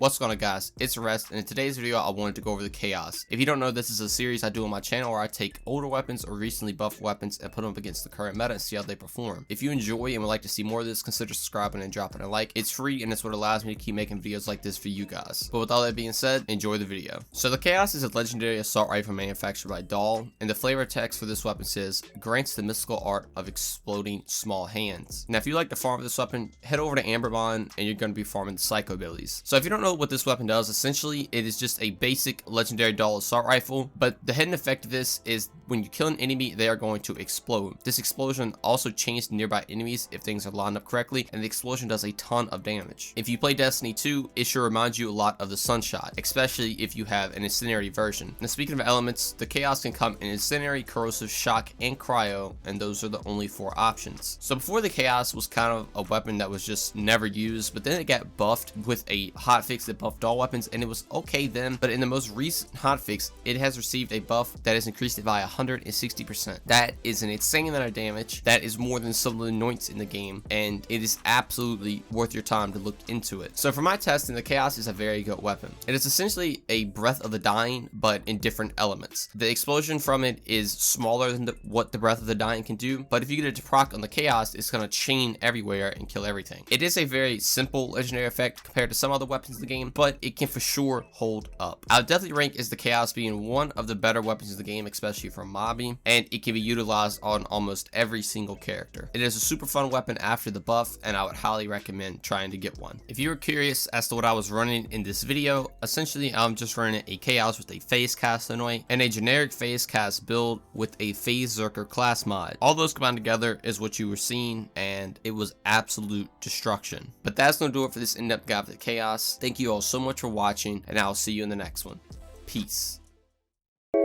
What's going on, guys? It's Rest, and in today's video I wanted to go over the Chaos. If you don't know, this is a series I do on my channel where I take older weapons or recently buffed weapons and put them up against the current meta and see how they perform. If you enjoy and would like to see more of this, consider subscribing and dropping a like. It's free and it's what allows me to keep making videos like this for you guys. But with all that being said, enjoy the video. So the Chaos is a legendary assault rifle manufactured by Dahl, and the flavor text for this weapon says, grants the mystical art of exploding small hands. Now if you like to farm this weapon, head over to Amberbond and you're going to be farming the psycho abilities. So if you don't know what this weapon does, essentially it is just a basic legendary Dahl assault rifle, but the hidden effect of this is when you kill an enemy, they are going to explode. This explosion also chains nearby enemies if things are lined up correctly, and the explosion does a ton of damage. If you play Destiny 2, it should remind you a lot of the Sunshot, especially if you have an incendiary version. Now speaking of elements, the Chaos can come in incendiary, corrosive, shock, and cryo, and those are the only 4 options. So before the Chaos was kind of a weapon that was just never used, but then it got buffed with a hotfix that buffed all weapons, and it was okay then, but in the most recent hotfix, it has received a buff that has increased it by 160%. That is an insane amount of damage. That is more than some of the anoints in the game, and it is absolutely worth your time to look into it. So for my testing, the Chaos is a very good weapon. It is essentially a Breath of the Dying, but in different elements. The explosion from it is smaller than what the Breath of the Dying can do, but if you get it to proc on the Chaos, it's going to chain everywhere and kill everything. It is a very simple legendary effect compared to some other weapons in the game, but it can for sure hold up. I would definitely rank as the Chaos being one of the better weapons in the game, especially for mobbing, and it can be utilized on almost every single character. It is a super fun weapon after the buff, and I would highly recommend trying to get one. If you were curious as to what I was running in this video, essentially I'm just running a Chaos with a phase cast anoint and a generic phase cast build with a phase Zerker class mod. All those combined together is what you were seeing, and it was absolute destruction. But that's gonna do it for this in-depth guide of the Chaos. Thank you all so much for watching, and I'll see you in the next one. Peace.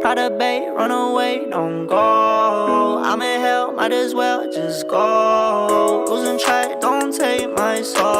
Try to bait, run away, don't go. I'm in hell, might as well just go. Losing track, don't take my soul.